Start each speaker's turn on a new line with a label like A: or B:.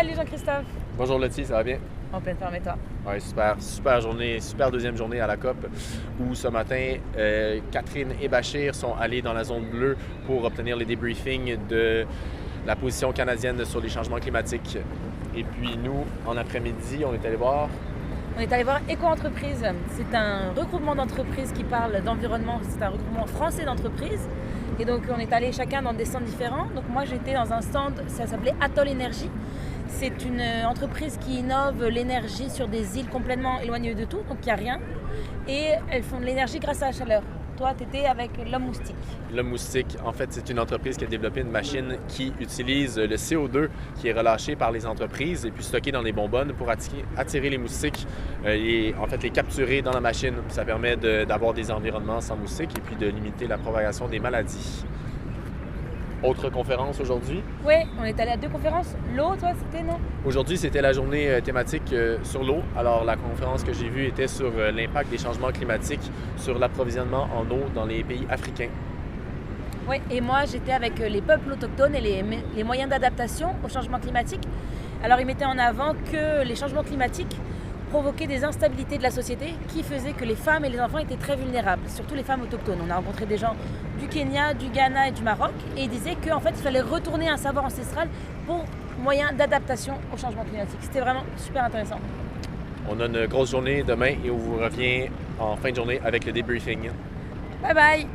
A: Salut Jean-Christophe.
B: Bonjour Lottie, ça va bien?
A: En pleine forme et toi?
B: Oui, super journée, super deuxième journée à la COP où ce matin, Catherine et Bachir sont allés dans la zone bleue pour obtenir les débriefings de la position canadienne sur les changements climatiques. Et puis nous, en après-midi, on est allé voir...
A: On est allé voir Éco-Entreprise. C'est un regroupement d'entreprises qui parle d'environnement. C'est un regroupement français d'entreprises. Et donc on est allé chacun dans des stands différents. Donc moi j'étais dans un stand, ça s'appelait Atoll Énergie. C'est une entreprise qui innove l'énergie sur des îles complètement éloignées de tout, donc il n'y a rien. Et elles font de l'énergie grâce à la chaleur. Toi, tu étais avec l'Homme Moustique.
B: L'Homme Moustique, en fait, c'est une entreprise qui a développé une machine qui utilise le CO2 qui est relâché par les entreprises et puis stocké dans des bonbonnes pour attirer les moustiques et en fait les capturer dans la machine. Ça permet d'avoir des environnements sans moustiques et puis de limiter la propagation des maladies. Autre conférence aujourd'hui?
A: Oui, on est allé à 2 conférences. L'eau, toi, c'était, non?
B: Aujourd'hui, c'était la journée thématique sur l'eau. Alors, la conférence que j'ai vue était sur l'impact des changements climatiques sur l'approvisionnement en eau dans les pays africains.
A: Oui, et moi, j'étais avec les peuples autochtones et les moyens d'adaptation au changement climatique. Alors, ils mettaient en avant que les changements climatiques provoquaient des instabilités de la société qui faisaient que les femmes et les enfants étaient très vulnérables, surtout les femmes autochtones. On a rencontré des gens du Kenya, du Ghana et du Maroc et ils disaient qu'en fait, il fallait retourner à un savoir ancestral pour moyen d'adaptation au changement climatique. C'était vraiment super intéressant.
B: On a une grosse journée demain et on vous revient en fin de journée avec le débriefing.
A: Bye bye!